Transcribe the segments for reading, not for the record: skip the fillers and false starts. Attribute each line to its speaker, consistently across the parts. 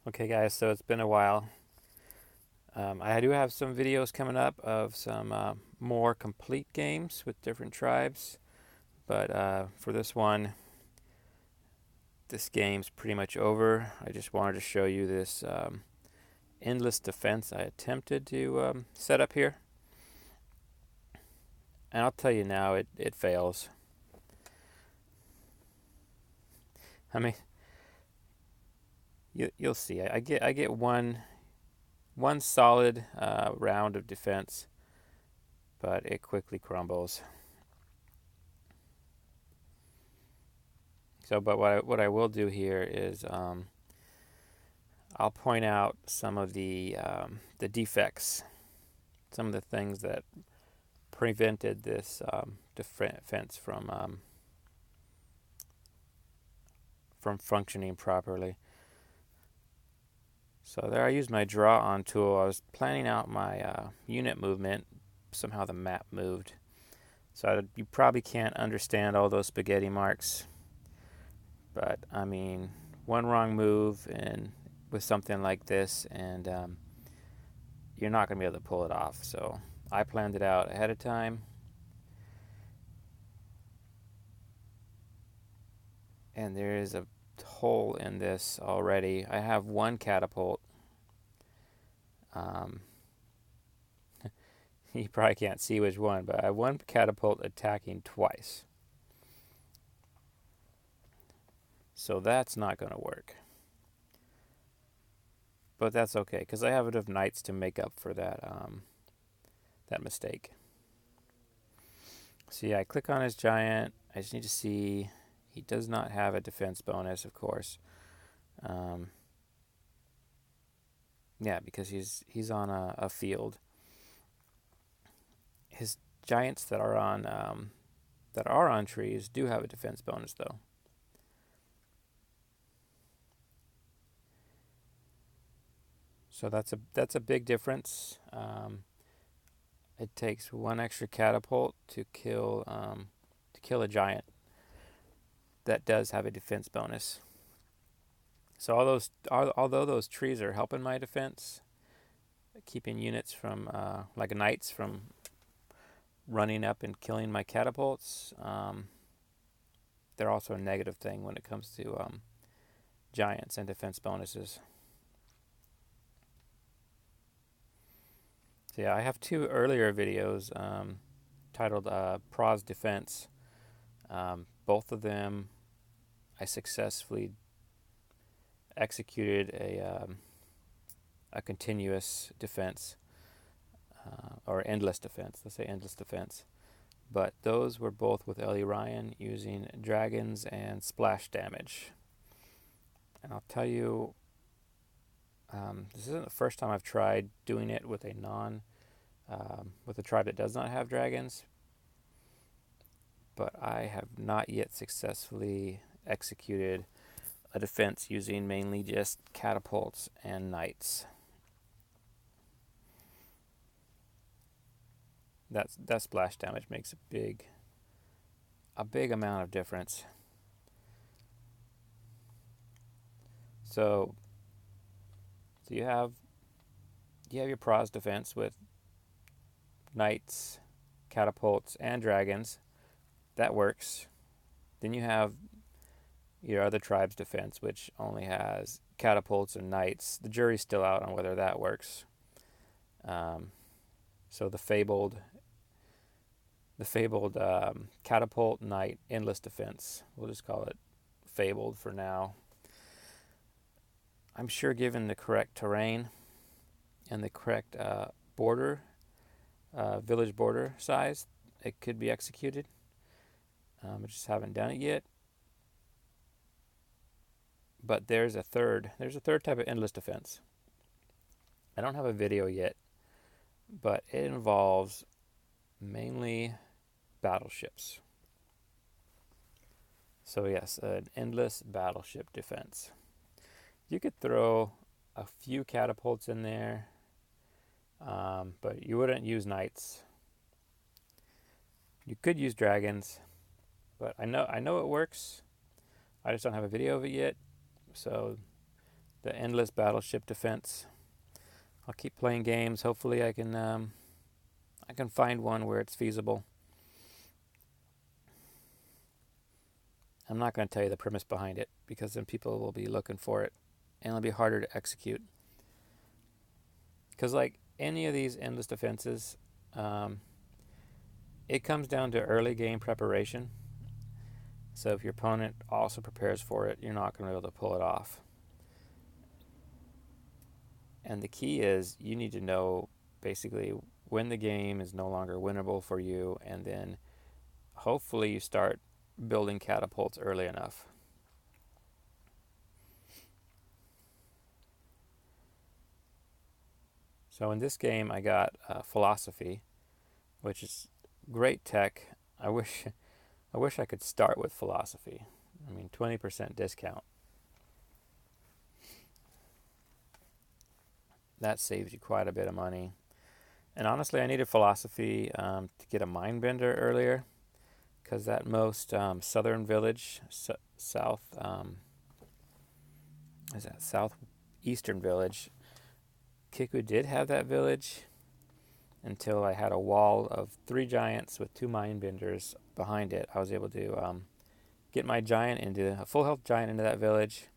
Speaker 1: Okay, guys, so it's been a while. I do have some videos coming up of some more complete games with different tribes, but for this one, this game's pretty much over. I just wanted to show you this endless defense I attempted to set up here, and I'll tell you now, it fails. I mean, you'll see. I get one solid round of defense, but it quickly crumbles. So, but what I will do here is I'll point out some of the defects, some of the things that prevented this defense from functioning properly. So there, I used my draw on tool. I was planning out my unit movement. Somehow the map moved, so you probably can't understand all those spaghetti marks. But I mean, one wrong move and with something like this, and you're not going to be able to pull it off. So I planned it out ahead of time, and there is a hole in this already. I have one catapult. Um, you probably can't see which one, but I have one catapult attacking twice. So that's not going to work. But that's okay, because I have enough knights to make up for that mistake. So yeah, I click on his giant. I just need to see he does not have a defense bonus, of course. Um, yeah, because he's on a field. His giants that are on trees do have a defense bonus though. So that's a big difference. It takes one extra catapult to kill a giant that does have a defense bonus. So although those trees are helping my defense, keeping units from like knights from running up and killing my catapults, they're also a negative thing when it comes to giants and defense bonuses. So yeah, I have two earlier videos titled Pros Defense. Both of them, I successfully executed a continuous defense or endless defense. Let's say endless defense. But those were both with Ellie Ryan using dragons and splash damage. And I'll tell you, this isn't the first time I've tried doing it with with a tribe that does not have dragons, but I have not yet successfully executed a defense using mainly just catapults and knights. That splash damage makes a big amount of difference. So so you have your pros defense with knights, catapults, and dragons. That works. Then you have your other tribe's defense, which only has catapults and knights. The jury's still out on whether that works. Um, so the fabled catapult knight endless defense. We'll just call it fabled for now. I'm sure, given the correct terrain and the correct border, village border size, it could be executed. I just haven't done it yet. But there's a third type of endless defense. I don't have a video yet, but it involves mainly battleships. So yes, an endless battleship defense. You could throw a few catapults in there, but you wouldn't use knights. You could use dragons, but I know it works. I just don't have a video of it yet. So the endless battleship defense. I'll keep playing games. Hopefully I can find one where it's feasible. I'm not going to tell you the premise behind it because then people will be looking for it and it'll be harder to execute. Because like any of these endless defenses, it comes down to early game preparation. So if your opponent also prepares for it, you're not going to be able to pull it off. And the key is you need to know basically when the game is no longer winnable for you, and then hopefully you start building catapults early enough. So in this game I got philosophy, which is great tech. I wish I could start with philosophy. I mean, 20% discount. That saves you quite a bit of money. And honestly, I needed philosophy to get a mind bender earlier, because that most southern village, southeastern village, Kiku did have that village until I had a wall of 3 giants with 2 mind benders behind it. I was able to get my giant into a full health giant into that village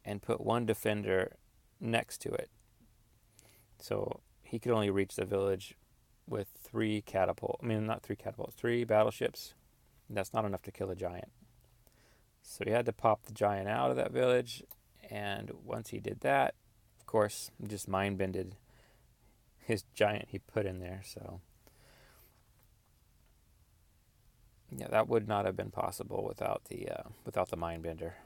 Speaker 1: and put 1 defender next to it. So he could only reach the village with 3 battleships. That's not enough to kill a giant. So he had to pop the giant out of that village, and once he did that, of course, just mind bended his giant he put in there. So yeah, that would not have been possible without the mind bender.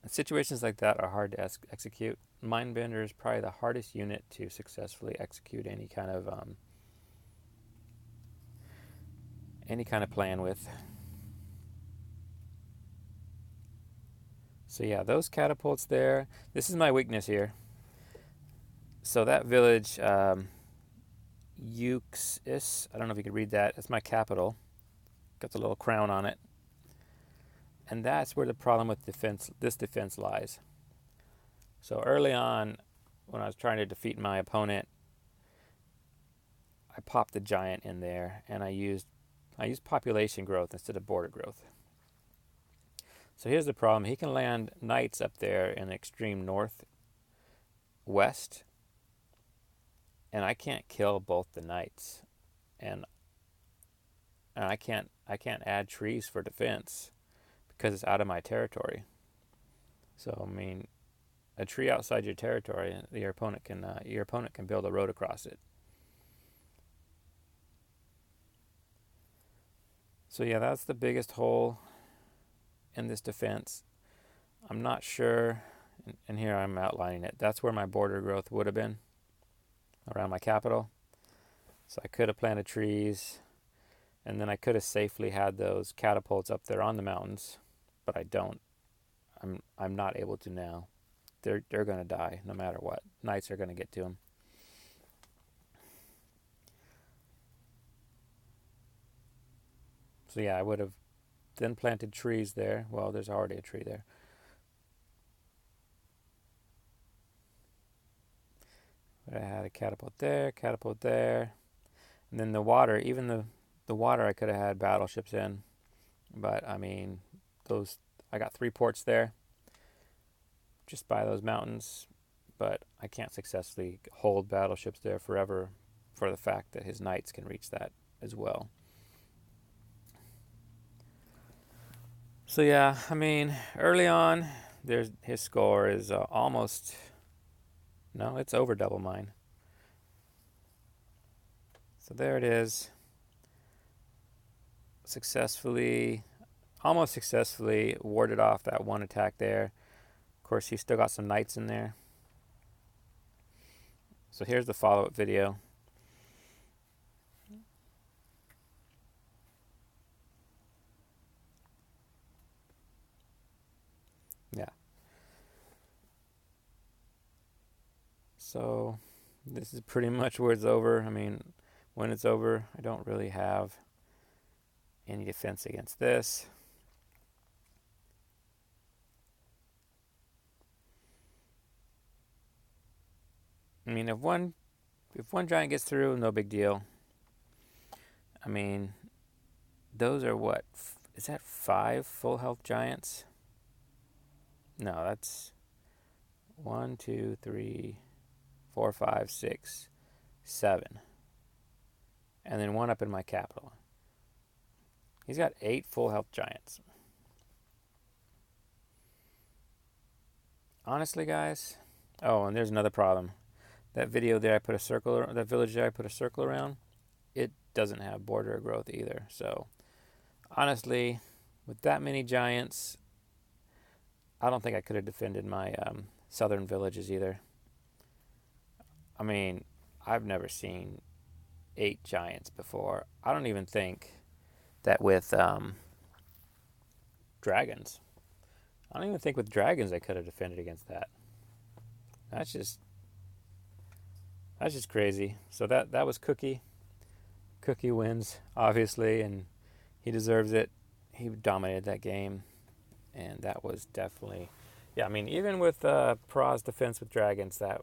Speaker 1: And situations like that are hard to execute. Mind bender is probably the hardest unit to successfully execute any kind of plan with. So yeah, those catapults there. This is my weakness here. So that village, Euxis, I don't know if you can read that. It's my capital. Got the little crown on it. And that's where the problem with this defense lies. So early on, when I was trying to defeat my opponent, I popped the giant in there, and I used population growth instead of border growth. So here's the problem. He can land knights up there in the extreme northwest, and I can't kill both the knights. And I can't add trees for defense because it's out of my territory. So I mean, a tree outside your territory, your opponent can build a road across it. So yeah, that's the biggest hole in this defense. I'm not sure, and here I'm outlining it. That's where my border growth would have been, around my capital. So I could have planted trees, and then I could have safely had those catapults up there on the mountains, but I don't. I'm not able to now. They're going to die no matter what. Knights are going to get to them. So yeah, I would have then planted trees there. Well, there's already a tree there. I had a catapult there, and then the water. Even the water, I could have had battleships in, but I mean, I got 3 ports there, just by those mountains, but I can't successfully hold battleships there forever, for the fact that his knights can reach that as well. So yeah, I mean, early on, his score is almost, no, it's over double mine. So there it is. Almost successfully warded off that 1 attack there. Of course, he's still got some knights in there. So here's the follow-up video. Yeah. So this is pretty much where it's over. I mean, when it's over, I don't really have any defense against this. I mean, if one giant gets through, no big deal. I mean, those are what? Is that 5 full health giants? No, that's 1, 2, 3, 4, 5, 6, 7. And then one up in my capital. He's got 8 full health giants. Honestly, guys. Oh, and there's another problem. That video there, I put a circle. That village there, I put a circle around. It doesn't have border growth either. So, honestly, with that many giants, I don't think I could have defended my southern villages either. I mean, I've never seen 8 giants before. I don't even think that with dragons. I don't even think with dragons I could have defended against that. That's just crazy. So that was Cookie. Cookie wins, obviously, and he deserves it. He dominated that game, and that was definitely, yeah. I mean, even with Pra's defense with dragons, that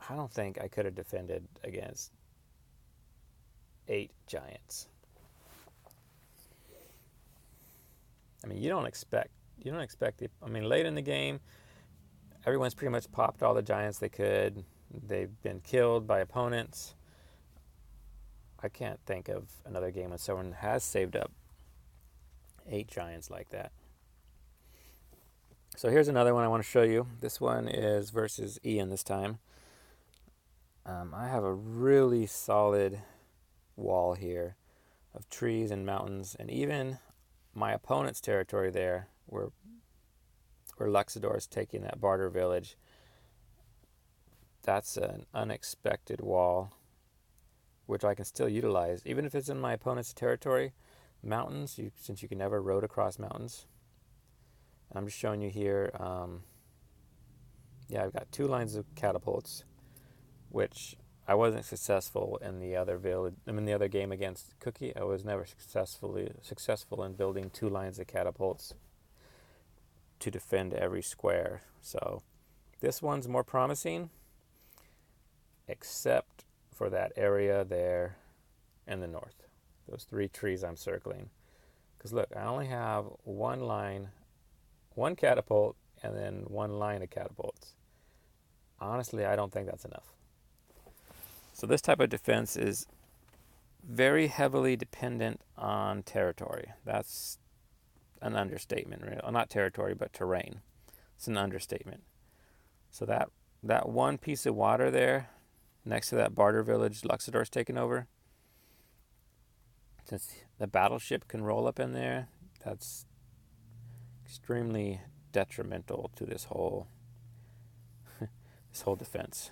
Speaker 1: I don't think I could have defended against 8 giants. I mean, you don't expect the. I mean, late in the game, everyone's pretty much popped all the giants they could. They've been killed by opponents. I can't think of another game when someone has saved up 8 giants like that. So here's another one I want to show you. This one is versus Ian this time. I have a really solid wall here of trees and mountains, and even my opponent's territory there, where Luxador is taking that barter village. That's an unexpected wall, which I can still utilize, even if it's in my opponent's territory. Mountains, since you can never road across mountains. I'm just showing you here. Yeah, I've got 2 lines of catapults, which I wasn't successful in the other village. In the other game against Cookie, I was never successful in building 2 lines of catapults to defend every square. So this one's more promising, except for that area there in the north. Those 3 trees I'm circling. Because look, I only have 1 line, 1 catapult, and then 1 line of catapults. Honestly, I don't think that's enough. So this type of defense is very heavily dependent on territory. That's an understatement. Not territory, but terrain. It's an understatement. So that one piece of water there, next to that barter village Luxador's taken over, since the battleship can roll up in there, that's extremely detrimental to this whole defense.